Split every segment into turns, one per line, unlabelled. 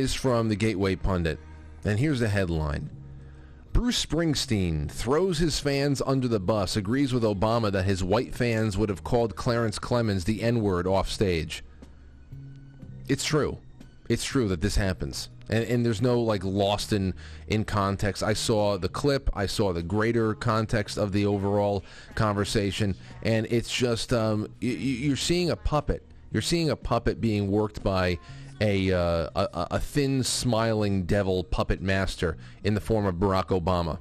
is from the Gateway Pundit, and here's the headline. Bruce Springsteen throws his fans under the bus, agrees with Obama that his white fans would have called Clarence Clemens the N-word off stage. It's true. It's true that this happens. And there's no, like, lost in context. I saw the clip. I saw the greater context of the overall conversation. And it's just, you're seeing a puppet. You're seeing a puppet being worked by a thin, smiling devil puppet master in the form of Barack Obama.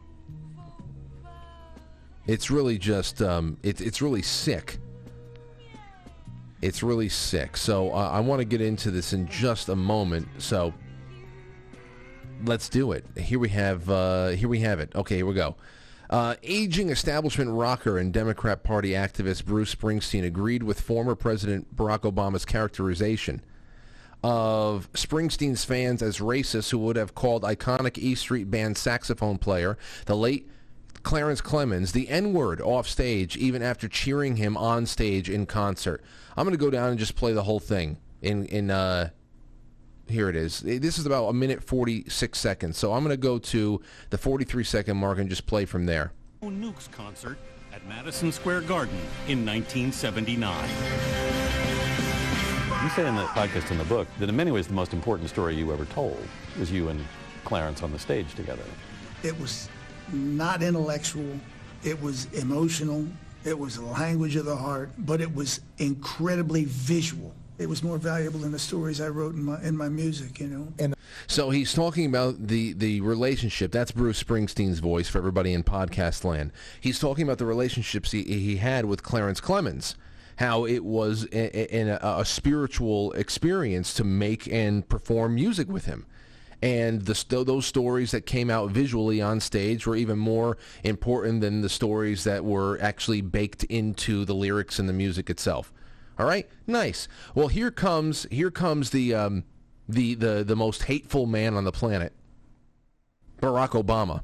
It's really just, it's really sick. It's really sick. So I want to get into this in just a moment. So let's do it. Here we have it. Okay, here we go. Aging establishment rocker and Democrat Party activist Bruce Springsteen agreed with former President Barack Obama's characterization of Springsteen's fans as racists who would have called iconic E Street Band saxophone player, the late Clarence Clemens, the N-word off stage, even after cheering him on stage in concert. I'm going to go down and just play the whole thing in here it is. This is about 1 minute 46 seconds. So I'm going to go to the 43-second mark and just play from there.
Nuke's concert at Madison Square Garden in 1979.
You say in the podcast, in the book, that in many ways the most important story you ever told was you and Clarence on the stage together.
It was not intellectual. It was emotional. It was the language of the heart, but it was incredibly visual. It was more valuable than the stories I wrote in my music, you know. And
so he's talking about the relationship. That's Bruce Springsteen's voice for everybody in podcast land. He's talking about the relationships he had with Clarence Clemens, how it was a spiritual experience to make and perform music with him. And those stories that came out visually on stage were even more important than the stories that were actually baked into the lyrics and the music itself. All right, nice. Well, here comes the most hateful man on the planet, Barack Obama.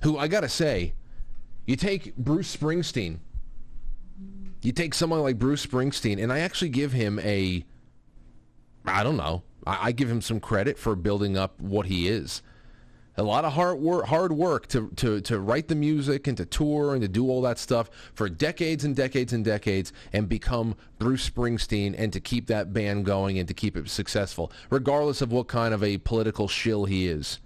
Who, I gotta say, you take Bruce Springsteen, you take someone like Bruce Springsteen, and I actually give him I give him some credit for building up what he is. A lot of hard work to write the music and to tour and to do all that stuff for decades and decades and decades and become Bruce Springsteen and to keep that band going and to keep it successful, regardless of what kind of a political shill he is.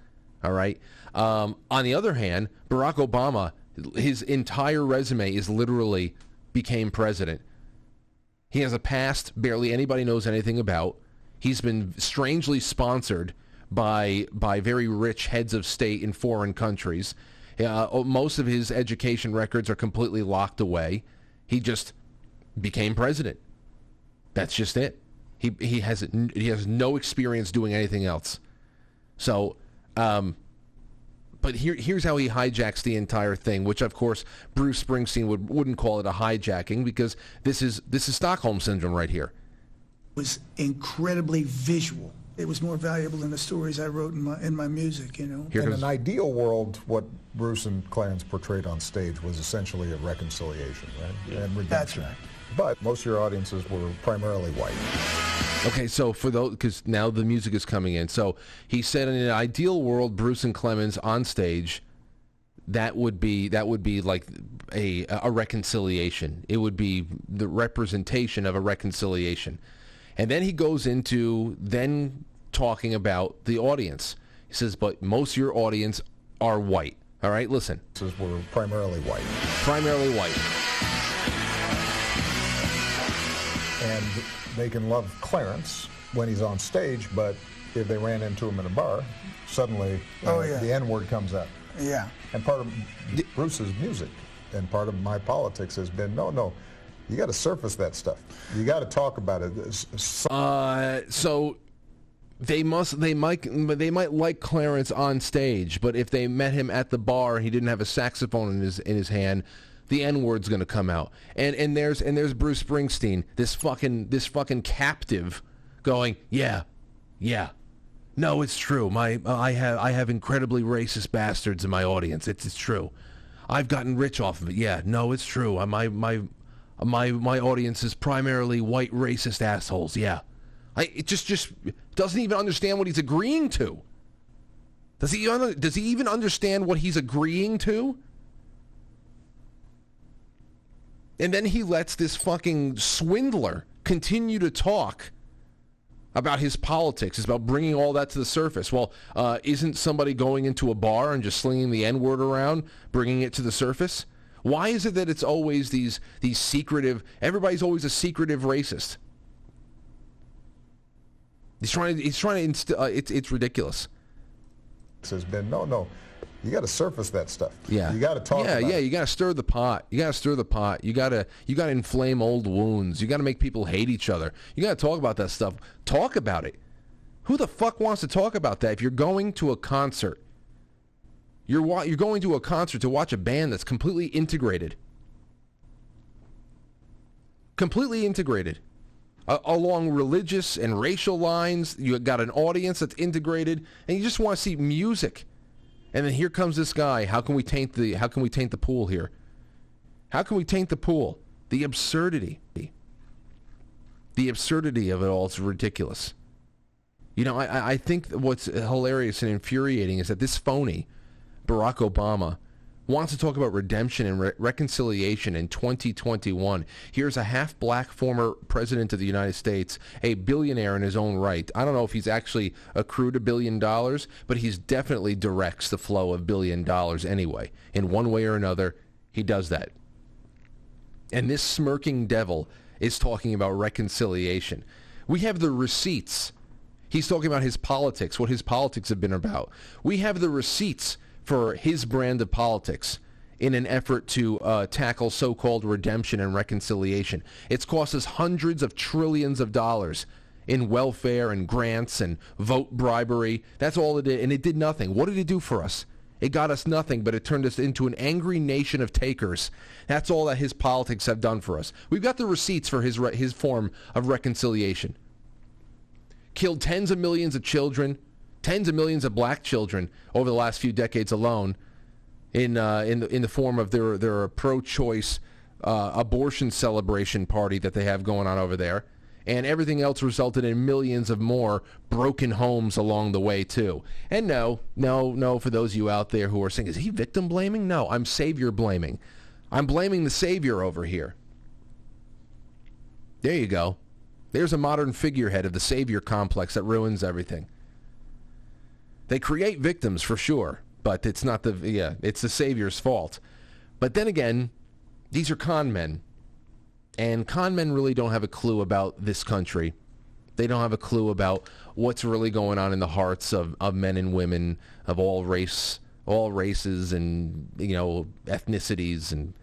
All right. On the other hand, Barack Obama, his entire resume is literally became president. He has a past barely anybody knows anything about. He's been strangely sponsored by very rich heads of state in foreign countries. Most of his education records are completely locked away. He just became president. That's just it. He has no experience doing anything else. So, but here's how he hijacks the entire thing, which of course Bruce Springsteen wouldn't call it a hijacking because this is Stockholm syndrome right here.
It was incredibly visual. It was more valuable than the stories I wrote in my music, you know.
In an ideal world, what Bruce and Clarence portrayed on stage was essentially a reconciliation, right?
Yeah.
And redemption.
That's right.
But most of your audiences were primarily white.
Okay, so for those, because now the music is coming in. So he said, in an ideal world, Bruce and Clemens on stage, that would be like a reconciliation. It would be the representation of a reconciliation. And then he goes into then talking about the audience. He says, but most of your audience are white. All right, listen.
Were primarily white.
Primarily white.
And they can love Clarence when he's on stage, but if they ran into him in a bar, suddenly the N-word comes out.
Yeah.
And part of Bruce's music and part of my politics has been, no, you got to surface that stuff. You got to talk about it.
So they might like Clarence on stage, but if they met him at the bar and he didn't have a saxophone in his hand, the N-word's going to come out. And there's Bruce Springsteen, this fucking captive, going, yeah. No, it's true. I have incredibly racist bastards in my audience. It's true. I've gotten rich off of it. Yeah, no, it's true. My audience is primarily white racist assholes. Yeah, It just doesn't even understand what he's agreeing to. Does he even understand what he's agreeing to? And then he lets this fucking swindler continue to talk about his politics. It's about bringing all that to the surface. Well, isn't somebody going into a bar and just slinging the N-word around, bringing it to the surface? Why is it that it's always these secretive, everybody's always a secretive racist? He's trying to instill, it's ridiculous.
Has been, no, you got to surface that stuff.
Yeah.
You got to talk about it.
You got to stir the pot. You got to inflame old wounds. You got to make people hate each other. You got to talk about that stuff. Talk about it. Who the fuck wants to talk about that? If you're going to a concert, you're going to a concert to watch a band that's completely integrated. Completely integrated. Along religious and racial lines, you got an audience that's integrated, and you just want to see music. And then here comes this guy. How can we taint the pool here? How can we taint the pool? The absurdity. The absurdity of it all is ridiculous. You know, I think what's hilarious and infuriating is that this phony, Barack Obama, wants to talk about redemption and reconciliation in 2021. Here's a half-black former president of the United States, a billionaire in his own right. I don't know if he's actually accrued $1 billion, but he's definitely directs the flow of $1 billion anyway. In one way or another, he does that. And this smirking devil is talking about reconciliation. We have the receipts. He's talking about his politics, what his politics have been about. We have the receipts for his brand of politics in an effort to tackle so-called redemption and reconciliation. It's cost us hundreds of trillions of dollars in welfare and grants and vote bribery. That's all it did, and it did nothing. What did it do for us? It got us nothing, but it turned us into an angry nation of takers. That's all that his politics have done for us. We've got the receipts for his form of reconciliation. Killed tens of millions of children, tens of millions of black children over the last few decades alone, in the form of their pro-choice abortion celebration party that they have going on over there, and everything else resulted in millions of more broken homes along the way too. And no, for those of you out there who are saying, is he victim blaming? No, I'm savior blaming. I'm blaming the savior over here. There you go. There's a modern figurehead of the savior complex that ruins everything. They create victims for sure, but it's not it's the savior's fault. But then again, these are con men, and con men really don't have a clue about this country. They don't have a clue about what's really going on in the hearts of men and women of all races and ethnicities and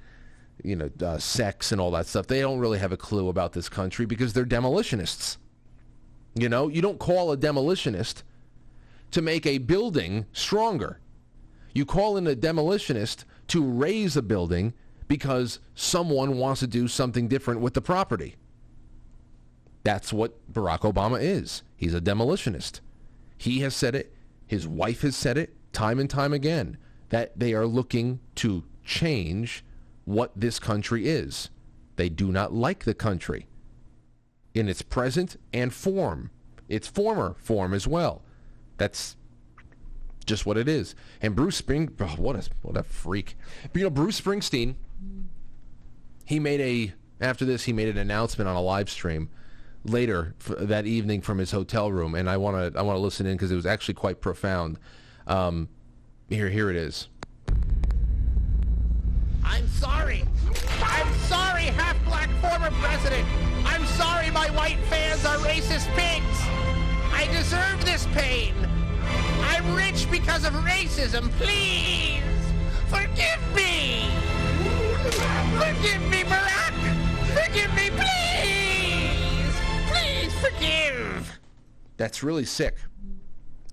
sex and all that stuff. They don't really have a clue about this country because they're demolitionists. You don't call a demolitionist to make a building stronger. You call in a demolitionist to raise a building because someone wants to do something different with the property. That's what Barack Obama is. He's a demolitionist. He has said it. His wife has said it time and time again, that they are looking to change what this country is. They do not like the country in its present and form, its former form as well. That's just what it is. And Bruce Springsteen, what a freak. But Bruce Springsteen, after this he made an announcement on a live stream later that evening from his hotel room, and I want to listen in because it was actually quite profound. Here it is.
I'm sorry, half-black former president. I'm sorry my white fans are racist pigs. I deserve this pain. I'm rich because of racism. Please, forgive me. Forgive me, Barack. Forgive me, please. Please forgive.
That's really sick.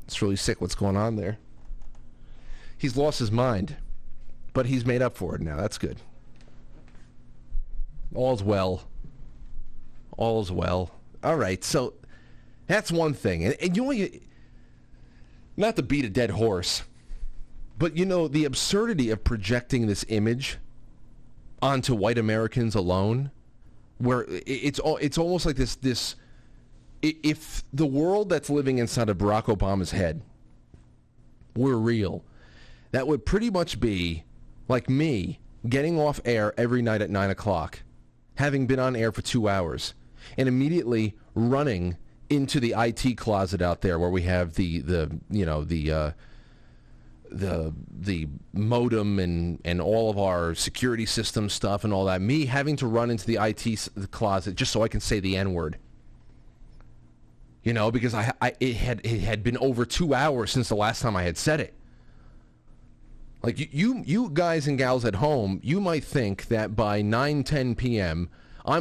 It's really sick what's going on there. He's lost his mind, but he's made up for it now. That's good. All's well. All's well. All right, so that's one thing. And not to beat a dead horse, but the absurdity of projecting this image onto white Americans alone, where it's almost like this if the world that's living inside of Barack Obama's head were real, that would pretty much be like me getting off air every night at 9 o'clock, having been on air for 2 hours, and immediately running into the IT closet out there where we have the modem and all of our security system stuff and all that. Me having to run into the IT closet just so I can say the N-word. You know, because it had been over 2 hours since the last time I had said it. Like you guys and gals at home, you might think that by 9-10 p.m. I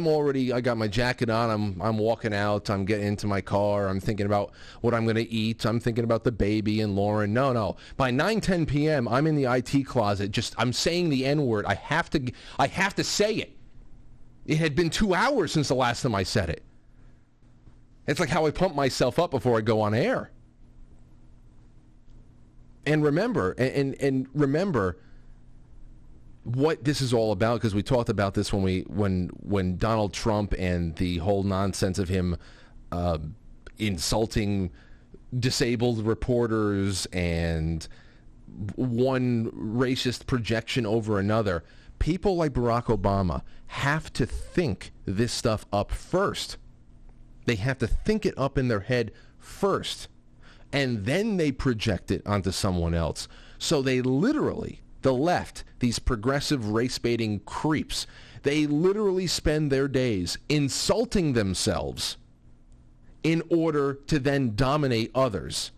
got my jacket on, I'm walking out, I'm getting into my car, I'm thinking about what I'm going to eat, I'm thinking about the baby and Lauren. No. By 9-10 p.m., I'm in the IT closet, I'm saying the N-word. I have to say it. It had been 2 hours since the last time I said it. It's like how I pump myself up before I go on air. And remember, and remember what this is all about, because we talked about this when Donald Trump and the whole nonsense of him insulting disabled reporters and one racist projection over another. People like Barack Obama have to think this stuff up first. They have to think it up in their head first, and then they project it onto someone else. So they literally, the left, these progressive race-baiting creeps, they literally spend their days insulting themselves in order to then dominate others.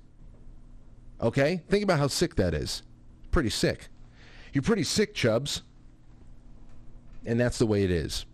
Okay? Think about how sick that is. Pretty sick. You're pretty sick, Chubbs. And that's the way it is.